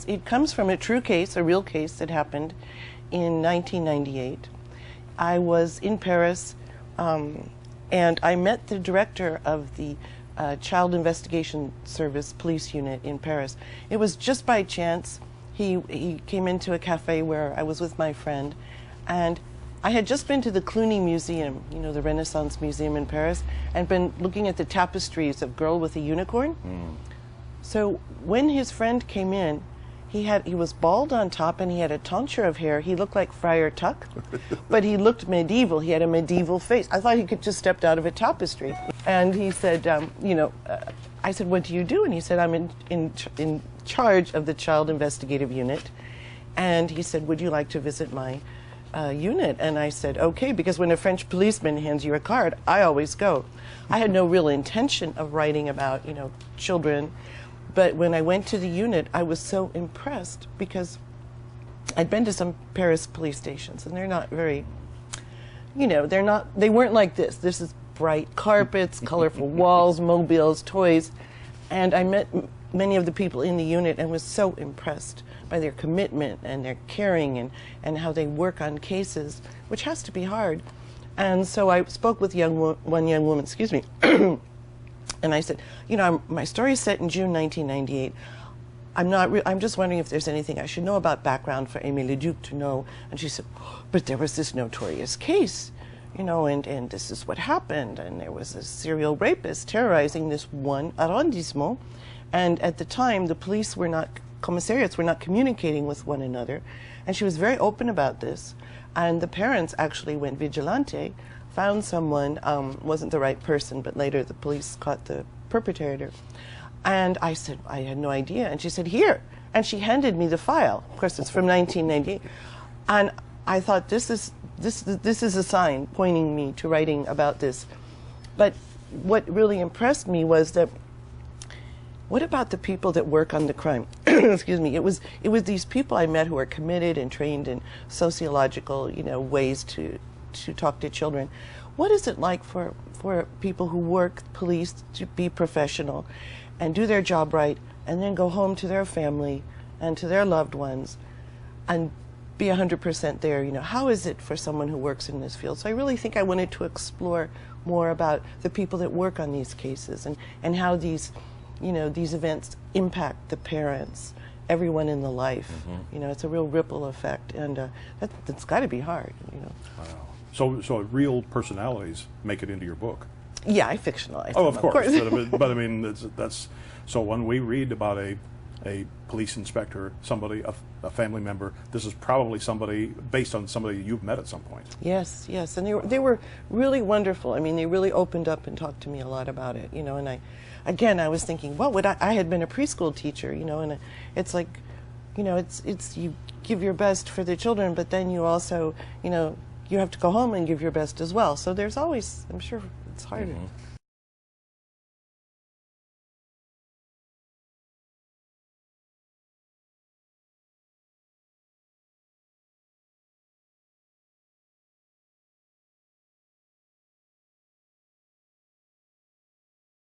It comes from a true case, a real case that happened in 1998. I was in Paris, and I met the director of the Child Investigation Service police unit in Paris. It was just by chance. He came into a cafe where I was with my friend, and I had just been to the Cluny Museum, you know, the Renaissance Museum in Paris, and been looking at the tapestries of Girl with a Unicorn. So when his friend came in, he was bald on top and he had a tonsure of hair. He looked like Friar Tuck, but he looked medieval. He had a medieval face. I thought he could just stepped out of a tapestry. And he said, I said, what do you do? And he said, I'm in charge of the Child Investigative Unit. And he said, would you like to visit my unit? And I said, okay, because when a French policeman hands you a card, I always go. I had no real intention of writing about, children. But when I went to the unit, I was so impressed because I'd been to some Paris police stations, and they're not very, they weren't like this. This is bright carpets, colorful walls, mobiles, toys. And I met many of the people in the unit and was so impressed by their commitment and their caring and how they work on cases, which has to be hard. And so I spoke with one young woman, excuse me, and I said, my story is set in June 1998. I'm just wondering if there's anything I should know about background for Aimee Leduc to know. And she said, but there was this notorious case, and this is what happened. And there was a serial rapist terrorizing this one arrondissement. And at the time, the police commissariats were not communicating with one another. And she was very open about this. And the parents actually went vigilante, found someone, wasn't the right person, but later the police caught the perpetrator. And I said, I had no idea. And she said, here. And she handed me the file. Of course, it's from 1998. And I thought, this is a sign pointing me to writing about this. But what really impressed me was that, what about the people that work on the crime? Excuse me. It was these people I met who are committed and trained in sociological, ways to talk to children. What is it like for people who work police to be professional and do their job right and then go home to their family and to their loved ones and be 100% there? How is it for someone who works in this field? So I really think I wanted to explore more about the people that work on these cases and how these events impact the parents, everyone in the life. It's a real ripple effect, and that's got to be hard. Wow. So real personalities make it into your book. Yeah, I fictionalize. Oh, of course. But I mean, that's so when we read about a police inspector, somebody, a family member, this is probably somebody based on somebody you've met at some point. Yes, and they were really wonderful. I mean, they really opened up and talked to me a lot about it. And I was thinking, what would I had been a preschool teacher, and it's like, it's you give your best for the children, but then you also, you have to go home and give your best as well. So there's always, I'm sure it's harder.